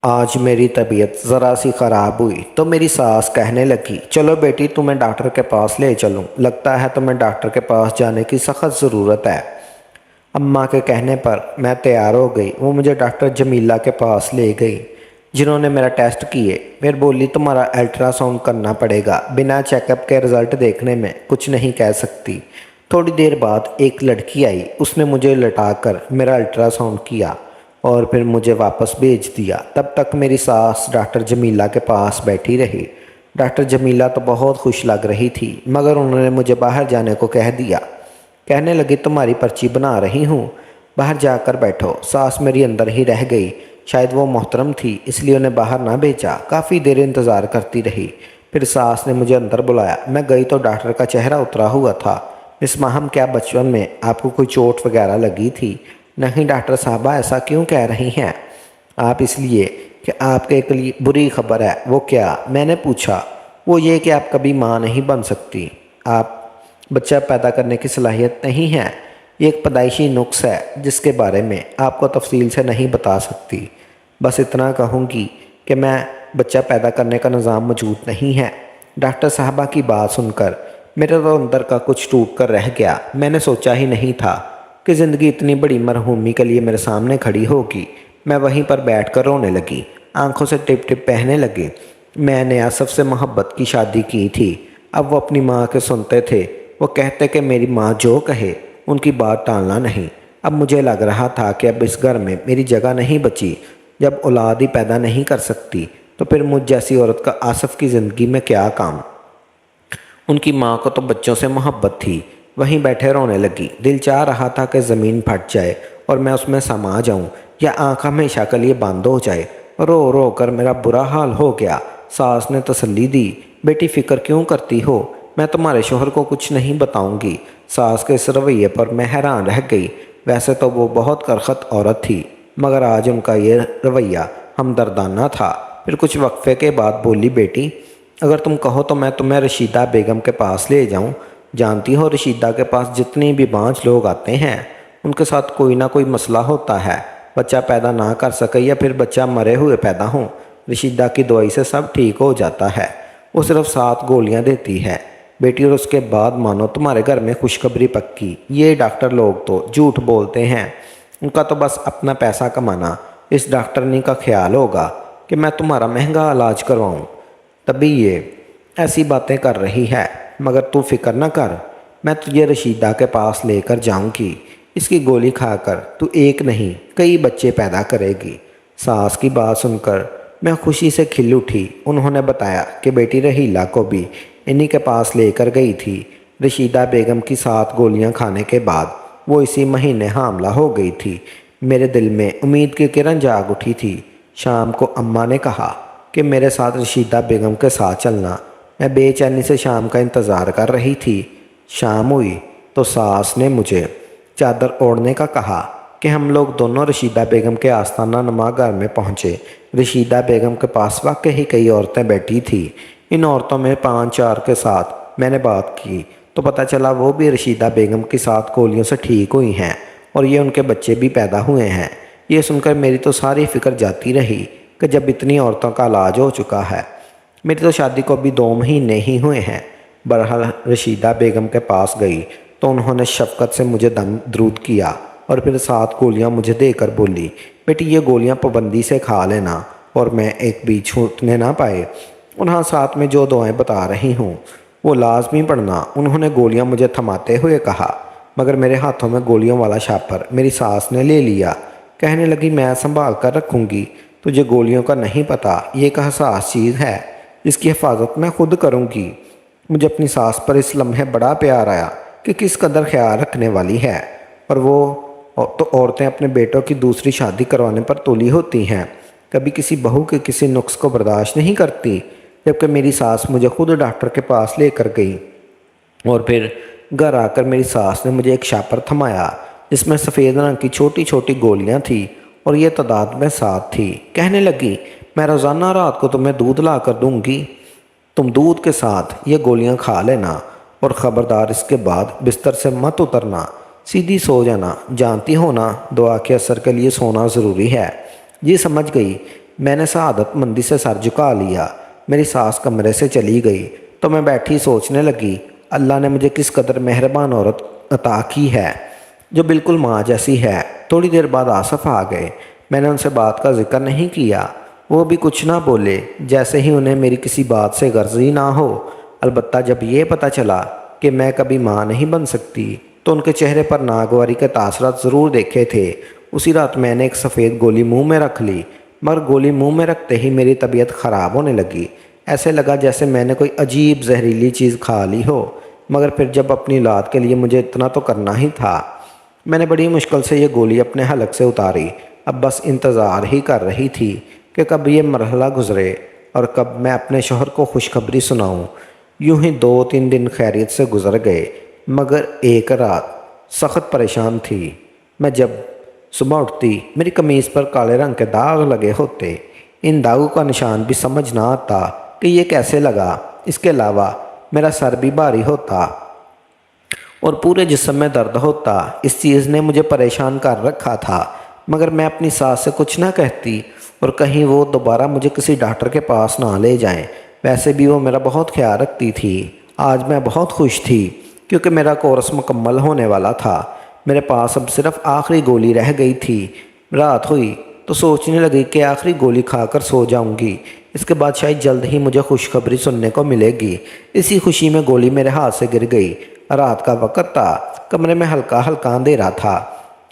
آج میری طبیعت ذرا سی خراب ہوئی تو میری ساس کہنے لگی، چلو بیٹی تمہیں ڈاکٹر کے پاس لے چلوں، لگتا ہے تمہیں ڈاکٹر کے پاس جانے کی سخت ضرورت ہے۔ اماں کے کہنے پر میں تیار ہو گئی۔ وہ مجھے ڈاکٹر جمیلہ کے پاس لے گئی، جنہوں نے میرا ٹیسٹ کیے۔ پھر بولی، تمہارا الٹرا ساؤنڈ کرنا پڑے گا، بنا چیک اپ کے رزلٹ دیکھنے میں کچھ نہیں کہہ سکتی۔ تھوڑی دیر بعد ایک لڑکی آئی، اس نے مجھے لٹا کر میرا الٹرا ساؤنڈ کیا اور پھر مجھے واپس بھیج دیا۔ تب تک میری ساس ڈاکٹر جمیلہ کے پاس بیٹھی رہی۔ ڈاکٹر جمیلہ تو بہت خوش لگ رہی تھی، مگر انہوں نے مجھے باہر جانے کو کہہ دیا۔ کہنے لگی، تمہاری پرچی بنا رہی ہوں، باہر جا کر بیٹھو۔ ساس میری اندر ہی رہ گئی، شاید وہ محترم تھی اس لیے انہیں باہر نہ بھیجا۔ کافی دیر انتظار کرتی رہی، پھر ساس نے مجھے اندر بلایا۔ میں گئی تو ڈاکٹر کا چہرہ اترا ہوا تھا۔ مس ماہم، کیا بچپن میں آپ کو کوئی چوٹ وغیرہ لگی تھی؟ نہیں ڈاکٹر صاحبہ، ایسا کیوں کہہ رہی ہیں آپ؟ اس لیے کہ آپ کے لیے بری خبر ہے۔ وہ کیا؟ میں نے پوچھا۔ وہ یہ کہ آپ کبھی ماں نہیں بن سکتی، آپ بچہ پیدا کرنے کی صلاحیت نہیں ہے۔ یہ ایک پیدائشی نقص ہے جس کے بارے میں آپ کو تفصیل سے نہیں بتا سکتی۔ بس اتنا کہوں گی کہ میں بچہ پیدا کرنے کا نظام موجود نہیں ہے۔ ڈاکٹر صاحبہ کی بات سن کر میرے تو اندر کا کچھ ٹوٹ کر رہ گیا۔ میں نے سوچا ہی نہیں تھا کہ زندگی اتنی بڑی مرحومی کے لیے میرے سامنے کھڑی ہوگی۔ میں وہیں پر بیٹھ کر رونے لگی، آنکھوں سے ٹپ ٹپ بہنے لگے۔ میں نے آصف سے محبت کی شادی کی تھی، اب وہ اپنی ماں کے سنتے تھے۔ وہ کہتے کہ میری ماں جو کہے ان کی بات ٹالنا نہیں۔ اب مجھے لگ رہا تھا کہ اب اس گھر میں میری جگہ نہیں بچی۔ جب اولاد ہی پیدا نہیں کر سکتی تو پھر مجھ جیسی عورت کا آصف کی زندگی میں کیا کام؟ ان کی ماں کو تو بچوں سے محبت تھی۔ وہیں بیٹھے رونے لگی۔ دل چاہ رہا تھا کہ زمین پھٹ جائے اور میں اس میں سما جاؤں، یا آنکھ ہمیشہ کے لیے بند ہو جائے۔ رو رو کر میرا برا حال ہو گیا۔ ساس نے تسلی دی، بیٹی فکر کیوں کرتی ہو، میں تمہارے شوہر کو کچھ نہیں بتاؤں گی۔ ساس کے اس رویے پر میں حیران رہ گئی۔ ویسے تو وہ بہت کرخت عورت تھی، مگر آج ان کا یہ رویہ ہمدردانہ تھا۔ پھر کچھ وقفے کے بعد بولی، بیٹی اگر تم کہو تو میں تمہیں رشیدہ بیگم کے پاس لے جاؤں۔ جانتی ہو رشیدہ کے پاس جتنی بھی 5 لوگ آتے ہیں ان کے ساتھ کوئی نہ کوئی مسئلہ ہوتا ہے۔ بچہ پیدا نہ کر سکے یا پھر بچہ مرے ہوئے پیدا ہوں، رشیدہ کی دوائی سے سب ٹھیک ہو جاتا ہے۔ وہ صرف 7 گولیاں دیتی ہے بیٹی، اور اس کے بعد مانو تمہارے گھر میں خوشخبری پکی۔ یہ ڈاکٹر لوگ تو جھوٹ بولتے ہیں، ان کا تو بس اپنا پیسہ کمانا۔ اس ڈاکٹرنی کا خیال ہوگا کہ میں تمہارا مہنگا علاج کرواؤں، تبھی یہ ایسی باتیں کر رہی ہے۔ مگر تو فکر نہ کر، میں تجھے رشیدہ کے پاس لے کر جاؤں گی۔ اس کی گولی کھا کر تو ایک نہیں کئی بچے پیدا کرے گی۔ ساس کی بات سن کر میں خوشی سے کھل اٹھی۔ انہوں نے بتایا کہ بیٹی رحیلہ کو بھی انہی کے پاس لے کر گئی تھی۔ رشیدہ بیگم کی 7 گولیاں کھانے کے بعد وہ اسی مہینے حاملہ ہو گئی تھی۔ میرے دل میں امید کی کرن جاگ اٹھی تھی۔ شام کو اماں نے کہا کہ میرے ساتھ رشیدہ بیگم کے ساتھ چلنا۔ میں بے چینی سے شام کا انتظار کر رہی تھی۔ شام ہوئی تو ساس نے مجھے چادر اوڑھنے کا کہا کہ ہم لوگ دونوں رشیدہ بیگم کے آستانہ نما گھر میں پہنچے۔ رشیدہ بیگم کے پاس واقعی کئی عورتیں بیٹھی تھیں۔ ان عورتوں میں 5-4 کے ساتھ میں نے بات کی تو پتہ چلا وہ بھی رشیدہ بیگم کی 7 گولیوں سے ٹھیک ہوئی ہیں اور یہ ان کے بچے بھی پیدا ہوئے ہیں۔ یہ سن کر میری تو ساری فکر جاتی رہی کہ جب اتنی عورتوں کا علاج ہو چکا ہے، میری تو شادی کو بھی 2 مہینے ہی ہوئے ہیں۔ بہرحال رشیدہ بیگم کے پاس گئی تو انہوں نے شفقت سے مجھے درود کیا اور پھر 7 گولیاں مجھے دے کر بولی، بیٹی یہ گولیاں پابندی سے کھا لینا اور میں ایک بھی چھوٹنے نہ پائے۔ انہاں ساتھ میں جو دعائیں بتا رہی ہوں وہ لازمی پڑھنا۔ انہوں نے گولیاں مجھے تھماتے ہوئے کہا، مگر میرے ہاتھوں میں گولیوں والا شاپر میری ساس نے لے لیا۔ کہنے لگی، میں سنبھال کر رکھوں گی، تجھے گولیوں کا نہیں پتہ، یہ ایک حساس چیز ہے جس کی حفاظت میں خود کروں گی۔ مجھے اپنی ساس پر اس لمحے بڑا پیار آیا کہ کس قدر خیال رکھنے والی ہے، اور وہ تو عورتیں اپنے بیٹوں کی دوسری شادی کروانے پر تولی ہوتی ہیں، کبھی کسی بہو کے کسی نقص کو برداشت نہیں کرتی۔ جبکہ میری ساس مجھے خود ڈاکٹر کے پاس لے کر گئی اور پھر گھر آ کر میری ساس نے مجھے ایک شاپر تھمایا جس میں سفید رنگ کی چھوٹی چھوٹی گولیاں تھیں اور یہ تعداد میں 7 تھی۔ کہنے لگی، میں روزانہ رات کو تمہیں دودھ لا کر دوں گی، تم دودھ کے ساتھ یہ گولیاں کھا لینا، اور خبردار اس کے بعد بستر سے مت اترنا، سیدھی سو جانا۔ جانتی ہو نا، دعا کے اثر کے لیے سونا ضروری ہے۔ جی سمجھ گئی، میں نے سعادت مندی سے سر جھکا لیا۔ میری ساس کمرے سے چلی گئی تو میں بیٹھی سوچنے لگی، اللہ نے مجھے کس قدر مہربان عورت عطا کی ہے جو بالکل ماں جیسی ہے۔ تھوڑی دیر بعد آصف آ گئے۔ میں نے ان سے بات کا ذکر نہیں کیا، وہ بھی کچھ نہ بولے، جیسے ہی انہیں میری کسی بات سے غرض ہی نہ ہو۔ البتہ جب یہ پتہ چلا کہ میں کبھی ماں نہیں بن سکتی تو ان کے چہرے پر ناگواری کے تاثرات ضرور دیکھے تھے۔ اسی رات میں نے ایک سفید گولی منہ میں رکھ لی، مگر گولی منہ میں رکھتے ہی میری طبیعت خراب ہونے لگی۔ ایسے لگا جیسے میں نے کوئی عجیب زہریلی چیز کھا لی ہو، مگر پھر جب اپنی اولاد کے لیے مجھے اتنا تو کرنا ہی تھا۔ میں نے بڑی مشکل سے یہ گولی اپنے حلق سے اتاری، اب بس انتظار ہی کر رہی تھی کہ کب یہ مرحلہ گزرے اور کب میں اپنے شوہر کو خوشخبری سناؤں۔ یوں ہی 2-3 دن خیریت سے گزر گئے، مگر ایک رات سخت پریشان تھی۔ میں جب صبح اٹھتی میری قمیض پر کالے رنگ کے داغ لگے ہوتے۔ ان داغوں کا نشان بھی سمجھ نہ آتا کہ یہ کیسے لگا۔ اس کے علاوہ میرا سر بھی بھاری ہوتا اور پورے جسم میں درد ہوتا۔ اس چیز نے مجھے پریشان کر رکھا تھا، مگر میں اپنی ساس سے کچھ نہ کہتی اور کہیں وہ دوبارہ مجھے کسی ڈاکٹر کے پاس نہ لے جائیں۔ ویسے بھی وہ میرا بہت خیال رکھتی تھی۔ آج میں بہت خوش تھی کیونکہ میرا کورس مکمل ہونے والا تھا۔ میرے پاس اب صرف آخری گولی رہ گئی تھی۔ رات ہوئی تو سوچنے لگی کہ آخری گولی کھا کر سو جاؤں گی، اس کے بعد شاید جلد ہی مجھے خوشخبری سننے کو ملے گی۔ اسی خوشی میں گولی میرے ہاتھ سے گر گئی۔ رات کا وقت تھا، کمرے میں ہلکا ہلکا اندھیرا تھا۔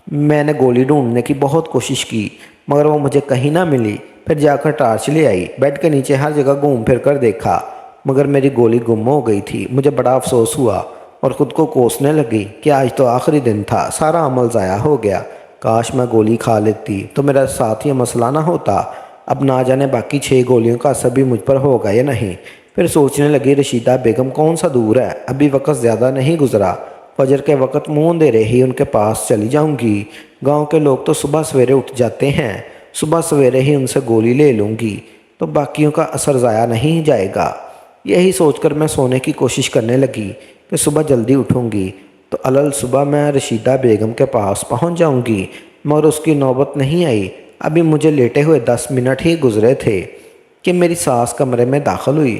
میں نے گولی ڈھونڈنے کی بہت کوشش کی، مگر وہ مجھے کہیں نہ ملی۔ پھر جا کر ٹارچ لے آئی، بیڈ کے نیچے ہر جگہ گھوم پھر کر دیکھا، مگر میری گولی گم ہو گئی تھی۔ مجھے بڑا افسوس ہوا اور خود کو کوسنے لگی کہ آج تو آخری دن تھا، سارا عمل ضائع ہو گیا۔ کاش میں گولی کھا لیتی تو میرا ساتھ یہ مسئلہ نہ ہوتا۔ اب نہ جانے باقی 6 گولیوں کا اثر بھی مجھ پر ہوگا یا نہیں۔ پھر سوچنے لگی رشیدہ بیگم کون سا دور ہے، ابھی وقت زیادہ نہیں گزرا، فجر کے وقت منہ اندھیرے ہی ان کے پاس چلی جاؤں گی۔ گاؤں کے لوگ تو صبح سویرے اٹھ جاتے ہیں، صبح سویرے ہی ان سے گولی لے لوں گی تو باقیوں کا اثر ضائع نہیں جائے گا۔ یہی سوچ کر میں سونے کی کوشش کرنے لگی کہ صبح جلدی اٹھوں گی تو علل صبح میں رشیدہ بیگم کے پاس پہنچ جاؤں گی، مگر اس کی نوبت نہیں آئی۔ ابھی مجھے لیٹے ہوئے 10 منٹ ہی گزرے تھے کہ میری ساس کمرے میں داخل ہوئی۔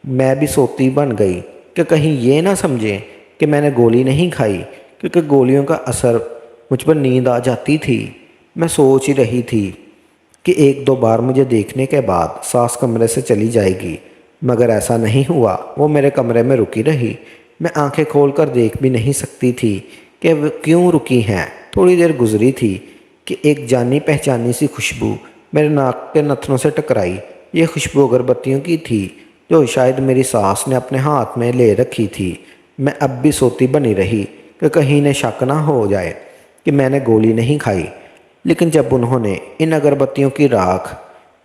میں بھی سوتی بن گئی کہ کہیں یہ نہ سمجھیں کہ میں نے گولی نہیں کھائی، کیونکہ گولیوں کا اثر مجھ پر نیند آ جاتی تھی۔ میں سوچ ہی رہی تھی کہ 1-2 بار مجھے دیکھنے کے بعد ساس کمرے سے چلی جائے گی، مگر ایسا نہیں ہوا۔ وہ میرے کمرے میں رکی رہی۔ میں آنکھیں کھول کر دیکھ بھی نہیں سکتی تھی کہ وہ کیوں رکی ہیں۔ تھوڑی دیر گزری تھی کہ ایک جانی پہچانی سی خوشبو میرے ناک کے نتنوں سے ٹکرائی۔ یہ خوشبو اگربتیوں کی تھی جو شاید میری ساس نے اپنے ہاتھ میں لے رکھی تھی۔ میں اب بھی سوتی بنی رہی کہ کہیں انہیں شک نہ ہو جائے کہ میں نے گولی نہیں کھائی۔ لیکن جب انہوں نے ان اگربتیوں کی راکھ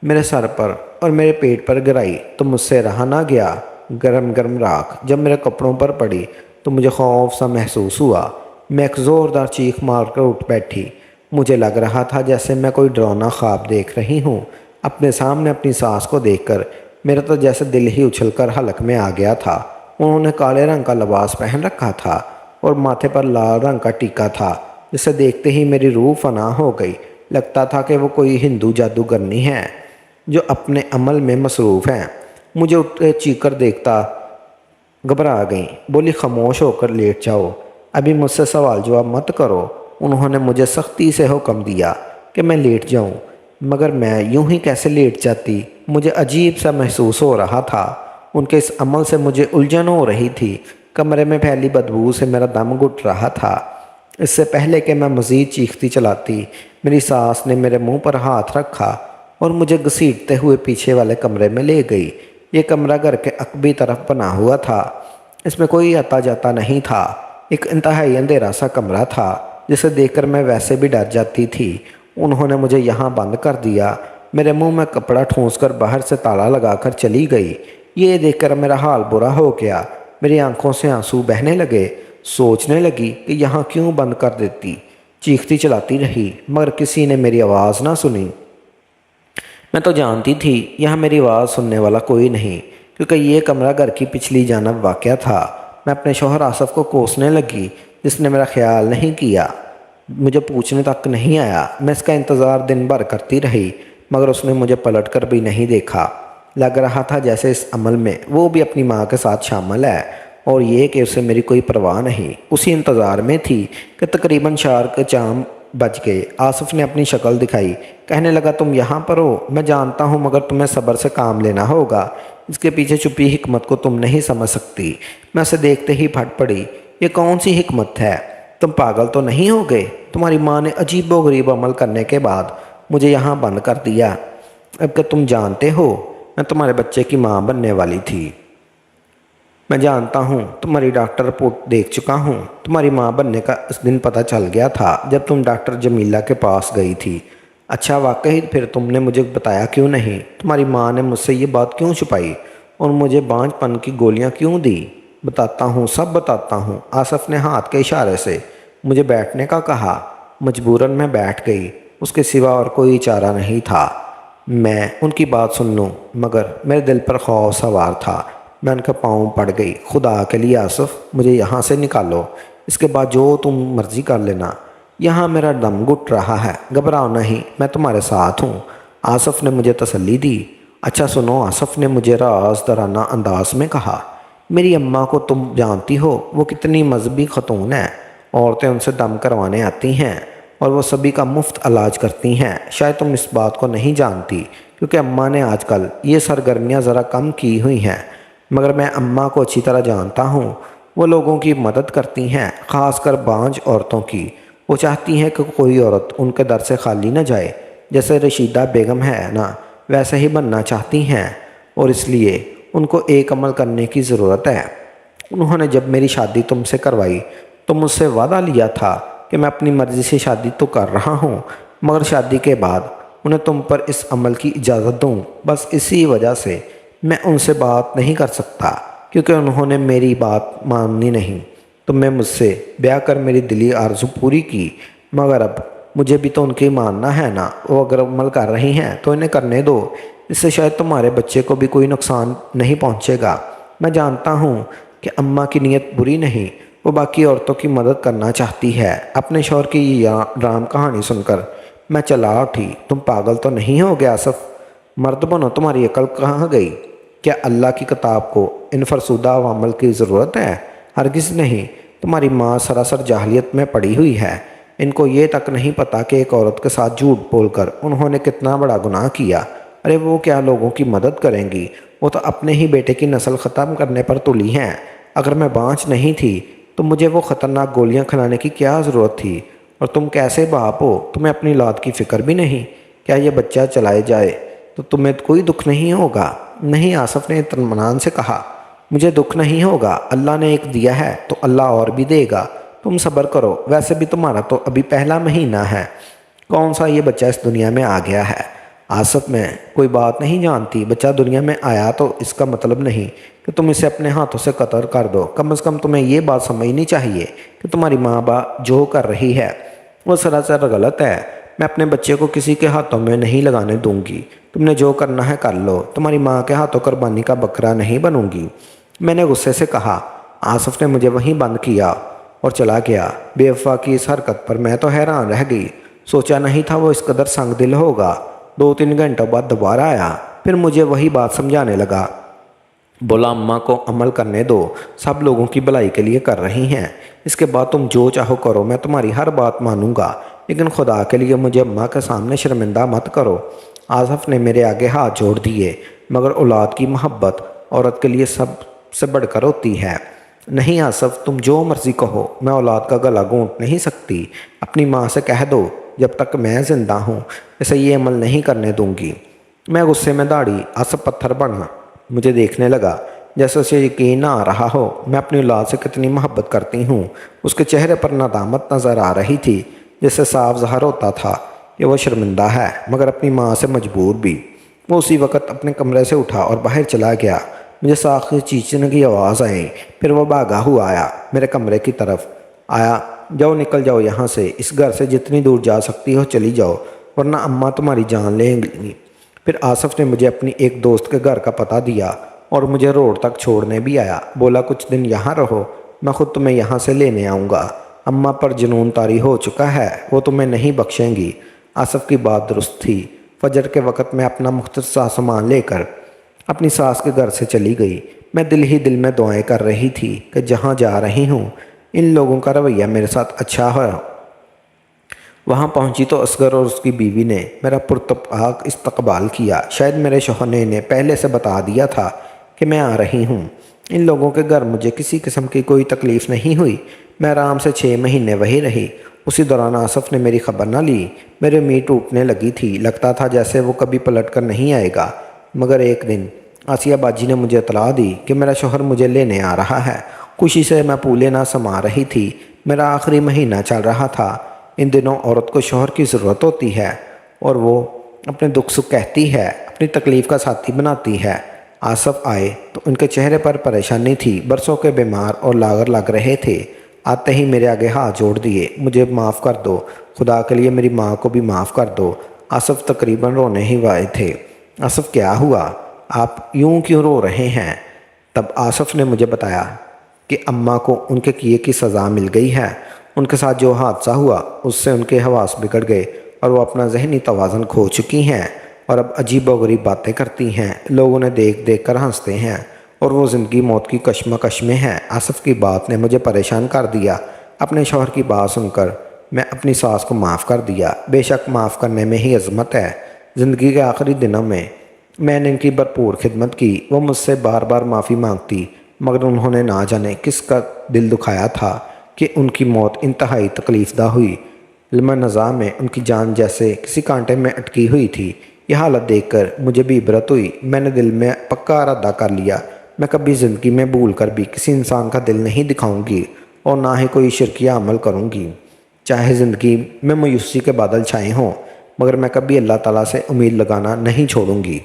میرے سر پر اور میرے پیٹ پر گرائی تو مجھ سے رہا نہ گیا۔ گرم گرم راکھ جب میرے کپڑوں پر پڑی تو مجھے خوف سا محسوس ہوا۔ میں ایک زوردار چیخ مار کر اٹھ بیٹھی۔ مجھے لگ رہا تھا جیسے میں کوئی ڈراؤنا خواب دیکھ رہی ہوں۔ اپنے سامنے اپنی ساس کو دیکھ کر میرا تو جیسے دل ہی اچھل کر حلق میں آ گیا تھا۔ انہوں نے کالے رنگ کا لباس پہن رکھا تھا اور ماتھے پر لال رنگ کا ٹیکا تھا، جسے دیکھتے ہی میری روح فنا ہو گئی۔ لگتا تھا کہ وہ کوئی ہندو جادوگرنی ہے جو اپنے عمل میں مصروف ہیں۔ مجھے اٹھ کے چیخ کر دیکھتا گھبرا گئیں۔ بولی خاموش ہو کر لیٹ جاؤ، ابھی مجھ سے سوال جواب مت کرو۔ انہوں نے مجھے سختی سے حکم دیا کہ میں لیٹ جاؤں، مگر میں یوں ہی کیسے لیٹ جاتی؟ مجھے عجیب سا محسوس ہو رہا تھا۔ ان کے اس عمل سے مجھے الجھن ہو رہی تھی۔ کمرے میں پھیلی بدبو سے میرا دم گھٹ رہا تھا۔ اس سے پہلے کہ میں مزید چیختی چلاتی، میری ساس نے میرے منہ پر ہاتھ رکھا اور مجھے گھسیٹتے ہوئے پیچھے والے کمرے میں لے گئی۔ یہ کمرہ گھر کے عقبی طرف بنا ہوا تھا۔ اس میں کوئی آتا جاتا نہیں تھا۔ ایک انتہائی اندھیرا سا کمرہ تھا جسے دیکھ کر میں ویسے بھی ڈر جاتی تھی۔ انہوں نے مجھے یہاں بند کر دیا، میرے منہ میں کپڑا ٹھونس کر باہر سے تالا لگا کر چلی گئی۔ یہ دیکھ کر میرا حال برا ہو گیا، میری آنکھوں سے آنسو بہنے لگے۔ سوچنے لگی کہ یہاں کیوں بند کر دیتی۔ چیختی چلاتی رہی، مگر کسی نے میری آواز نہ سنی۔ میں تو جانتی تھی یہاں میری آواز سننے والا کوئی نہیں، کیونکہ یہ کمرہ گھر کی پچھلی جانب واقع تھا۔ میں اپنے شوہر آصف کو کوسنے لگی، جس نے میرا خیال نہیں کیا، مجھے پوچھنے تک نہیں آیا۔ میں اس کا انتظار دن بھر کرتی رہی۔ مگر اس نے مجھے پلٹ کر بھی نہیں دیکھا۔ لگ رہا تھا جیسے اس عمل میں وہ بھی اپنی ماں کے ساتھ شامل ہے اور یہ کہ اسے میری کوئی پرواہ نہیں۔ اسی انتظار میں تھی کہ تقریباً شار کے چام بج گئے۔ آصف نے اپنی شکل دکھائی، کہنے لگا تم یہاں پر ہو، میں جانتا ہوں مگر تمہیں صبر سے کام لینا ہوگا۔ اس کے پیچھے چھپی حکمت کو تم نہیں سمجھ سکتی۔ میں اسے دیکھتے ہی پھٹ پڑی، یہ کون سی حکمت ہے؟ تم پاگل تو نہیں ہو گئے؟ تمہاری ماں نے عجیب و غریب عمل کرنے کے بعد مجھے یہاں بند کر دیا۔ اب کہ تم جانتے ہو میں تمہارے بچے کی ماں بننے والی تھی۔ میں جانتا ہوں، تمہاری ڈاکٹر رپورٹ دیکھ چکا ہوں۔ تمہاری ماں بننے کا اس دن پتہ چل گیا تھا جب تم ڈاکٹر جمیلہ کے پاس گئی تھی۔ اچھا واقعی پھر تم نے مجھے بتایا کیوں نہیں؟ تمہاری ماں نے مجھ سے یہ بات کیوں چھپائی اور مجھے بانجھ پن کی گولیاں کیوں دی؟ بتاتا ہوں، سب بتاتا ہوں۔ آصف نے ہاتھ کے اشارے سے مجھے بیٹھنے کا کہا۔ مجبوراً میں بیٹھ گئی، اس کے سوا اور کوئی چارہ نہیں تھا۔ میں ان کی بات سن لوں مگر میرے دل پر خوف سوار تھا۔ میں ان کے پاؤں پڑ گئی، خدا کے لیے آصف مجھے یہاں سے نکالو، اس کے بعد جو تم مرضی کر لینا۔ یہاں میرا دم گھٹ رہا ہے، گھبراؤ نہیں، میں تمہارے ساتھ ہوں۔ آصف نے مجھے تسلی دی۔ اچھا سنو، آصف نے مجھے راز دارانہ انداز میں کہا، میری اماں کو تم جانتی ہو، وہ کتنی مذہبی خاتون ہیں۔ عورتیں ان سے دم کروانے آتی ہیں اور وہ سبھی کا مفت علاج کرتی ہیں۔ شاید تم اس بات کو نہیں جانتی کیونکہ اماں نے آج کل یہ سرگرمیاں ذرا کم کی ہوئی ہیں، مگر میں اماں کو اچھی طرح جانتا ہوں۔ وہ لوگوں کی مدد کرتی ہیں، خاص کر بانجھ عورتوں کی۔ وہ چاہتی ہیں کہ کوئی عورت ان کے در سے خالی نہ جائے، جیسے رشیدہ بیگم ہے نا، ویسے ہی بننا چاہتی ہیں، اور اس لیے ان کو ایک عمل کرنے کی ضرورت ہے۔ انہوں نے جب میری شادی تم سے کروائی تو مجھ سے وعدہ لیا تھا کہ میں اپنی مرضی سے شادی تو کر رہا ہوں مگر شادی کے بعد انہیں تم پر اس عمل کی اجازت دوں۔ بس اسی وجہ سے میں ان سے بات نہیں کر سکتا کیونکہ انہوں نے میری بات مانی نہیں۔ تم نے مجھ سے بیاہ کر میری دلی آرزو پوری کی مگر اب مجھے بھی تو ان کی ماننا ہے نا۔ وہ اگر عمل کر رہی ہیں تو انہیں کرنے دو، اس سے شاید تمہارے بچے کو بھی کوئی نقصان نہیں پہنچے گا۔ میں جانتا ہوں کہ اماں کی نیت بری نہیں، وہ باقی عورتوں کی مدد کرنا چاہتی ہے۔ اپنے شوہر کی یہ ڈرام کہانی سن کر میں چلا اٹھی۔ تم پاگل تو نہیں ہو گیا آصف؟ مرد بنو، تمہاری عقل کہاں گئی؟ کیا اللہ کی کتاب کو ان فرسودہ عوامل کی ضرورت ہے؟ ہرگز نہیں۔ تمہاری ماں سراسر جاہلیت میں پڑی ہوئی ہے۔ ان کو یہ تک نہیں پتہ کہ ایک عورت کے ساتھ جھوٹ بول کر انہوں نے کتنا بڑا گناہ کیا۔ ارے وہ کیا لوگوں کی مدد کریں گی؟ وہ تو اپنے ہی بیٹے کی نسل ختم کرنے پر تلی ہیں۔ اگر میں بانجھ نہیں تھی تو مجھے وہ خطرناک گولیاں کھلانے کی کیا ضرورت تھی؟ اور تم کیسے باپ ہو؟ تمہیں اپنی اولاد کی فکر بھی نہیں؟ کیا یہ بچہ چلائے جائے تو تمہیں کوئی دکھ نہیں ہوگا؟ نہیں، آصف نے اطمینان سے کہا، مجھے دکھ نہیں ہوگا۔ اللہ نے ایک دیا ہے تو اللہ اور بھی دے گا، تم صبر کرو۔ ویسے بھی تمہارا تو ابھی پہلا مہینہ ہے، کون سا یہ بچہ اس دنیا میں آ گیا ہے؟ آصف میں کوئی بات نہیں جانتی، بچہ دنیا میں آیا تو اس کا مطلب نہیں کہ تم اسے اپنے ہاتھوں سے قتل کر دو۔ کم از کم تمہیں یہ بات سمجھنی چاہیے کہ تمہاری ماں باپ جو کر رہی ہے وہ سراسر غلط ہے۔ میں اپنے بچے کو کسی کے ہاتھوں میں نہیں لگانے دوں گی۔ تم نے جو کرنا ہے کر لو، تمہاری ماں کے ہاتھوں قربانی کا بکرا نہیں بنوں گی، میں نے غصے سے کہا۔ آصف نے مجھے وہیں بند کیا اور چلا گیا۔ بے وفا کی اس حرکت پر میں تو حیران رہ گئی، سوچا نہیں تھا وہ اس قدر سنگ دل ہوگا۔ 2-3 گھنٹوں بعد دوبارہ آیا، پھر مجھے وہی بات سمجھانے لگا۔ بولا اماں کو عمل کرنے دو، سب لوگوں کی بھلائی کے لیے کر رہی ہیں، اس کے بعد تم جو چاہو کرو، میں تمہاری ہر بات مانوں گا، لیکن خدا کے لیے مجھے اماں کے سامنے شرمندہ مت کرو۔ آصف نے میرے آگے ہاتھ جوڑ دیے، مگر اولاد کی محبت عورت کے لیے سب سے بڑھ کر ہوتی ہے۔ نہیں آصف، تم جو مرضی کہو، میں اولاد کا گلا گھونٹ نہیں سکتی۔ اپنی ماں سے کہہ دو جب تک میں زندہ ہوں اسے یہ عمل نہیں کرنے دوں گی۔ میں غصے میں داڑھی۔ آصف پتھر بنا مجھے دیکھنے لگا جیسے اسے یقین نہ آ رہا ہو میں اپنی اولاد سے کتنی محبت کرتی ہوں۔ اس کے چہرے پر ندامت نظر آ رہی تھی، جس سے صاف ظاہر ہوتا تھا کہ وہ شرمندہ ہے مگر اپنی ماں سے مجبور بھی۔ وہ اسی وقت اپنے کمرے سے اٹھا اور باہر چلا گیا۔ مجھے ساخت چیخنے کی آواز آئی، پھر وہ بھاگا ہوا آیا، میرے کمرے کی طرف آیا۔ جاؤ، نکل جاؤ یہاں سے، اس گھر سے جتنی دور جا سکتی ہو چلی جاؤ ورنہ اماں تمہاری جان لیں گی۔ پھر آصف نے مجھے اپنی ایک دوست کے گھر کا پتہ دیا اور مجھے روڈ تک چھوڑنے بھی آیا۔ بولا کچھ دن یہاں رہو، میں خود تمہیں یہاں سے لینے آؤں گا۔ اماں پر جنون طاری ہو چکا ہے، وہ تمہیں نہیں بخشیں گی۔ آصف کی بات درست تھی، فجر کے وقت میں اپنا مختصر سامان لے کر اپنی ساس کے گھر سے چلی گئی۔ میں دل ہی دل میں دعائیں کر رہی تھی کہ جہاں جا رہی ہوں ان لوگوں کا رویہ میرے ساتھ اچھا ہو۔ وہاں پہنچی تو اصغر اور اس کی بیوی نے میرا پرتپاک استقبال کیا۔ شاید میرے شوہر نے انہیں پہلے سے بتا دیا تھا کہ میں آ رہی ہوں۔ ان لوگوں کے گھر مجھے کسی قسم کی کوئی تکلیف نہیں ہوئی۔ میں آرام سے 6 مہینے وہیں رہی۔ اسی دوران آصف نے میری خبر نہ لی۔ میری امید ٹوٹنے لگی تھی، لگتا تھا جیسے وہ کبھی پلٹ کر نہیں آئے گا۔ مگر ایک دن آسیہ باجی نے مجھے اطلاع دی کہ میرا شوہر مجھے لینے آ رہا ہے۔ خوشی سے میں پھولے نہ سما رہی تھی۔ میرا آخری مہینہ چل رہا تھا۔ ان دنوں عورت کو شوہر کی ضرورت ہوتی ہے اور وہ اپنے دکھ سکھ کہتی ہے، اپنی تکلیف کا ساتھی بناتی ہے۔ آصف آئے تو ان کے چہرے پر پریشانی تھی، برسوں کے بیمار اور لاغر لگ رہے تھے۔ آتے ہی میرے آگے ہاتھ جوڑ دیے، مجھے معاف کر دو، خدا کے لیے میری ماں کو بھی معاف کر دو۔ آصف تقریباً رونے ہی والے تھے۔ آصف کیا ہوا؟ آپ یوں کیوں رو رہے ہیں؟ تب آصف نے مجھے بتایا کہ اماں کو ان کے کیے کی سزا مل گئی ہے۔ ان کے ساتھ جو حادثہ ہوا اس سے ان کے حواس بگڑ گئے اور وہ اپنا ذہنی توازن کھو چکی ہیں اور اب عجیب و غریب باتیں کرتی ہیں۔ لوگ انہیں دیکھ دیکھ کر ہنستے ہیں اور وہ زندگی موت کی کشمکش میں ہیں۔ آصف کی بات نے مجھے پریشان کر دیا۔ اپنے شوہر کی بات سن کر میں اپنی ساس کو معاف کر دیا۔ بے شک معاف کرنے میں ہی عظمت ہے۔ زندگی کے آخری دنوں میں نے ان کی بھرپور خدمت کی۔ وہ مجھ سے بار بار معافی مانگتی، مگر انہوں نے نہ جانے کس کا دل دکھایا تھا کہ ان کی موت انتہائی تکلیف دہ ہوئی۔ لمحہ نظام میں ان کی جان جیسے کسی کانٹے میں اٹکی ہوئی تھی۔ یہ حالت دیکھ کر مجھے بھی عبرت ہوئی۔ میں نے دل میں پکا ارادہ کر لیا، میں کبھی زندگی میں بھول کر بھی کسی انسان کا دل نہیں دکھاؤں گی اور نہ ہی کوئی شرکیہ عمل کروں گی۔ چاہے زندگی میں مایوسی کے بادل چھائے ہوں، مگر میں کبھی اللہ تعالیٰ سے امید لگانا نہیں چھوڑوں گی۔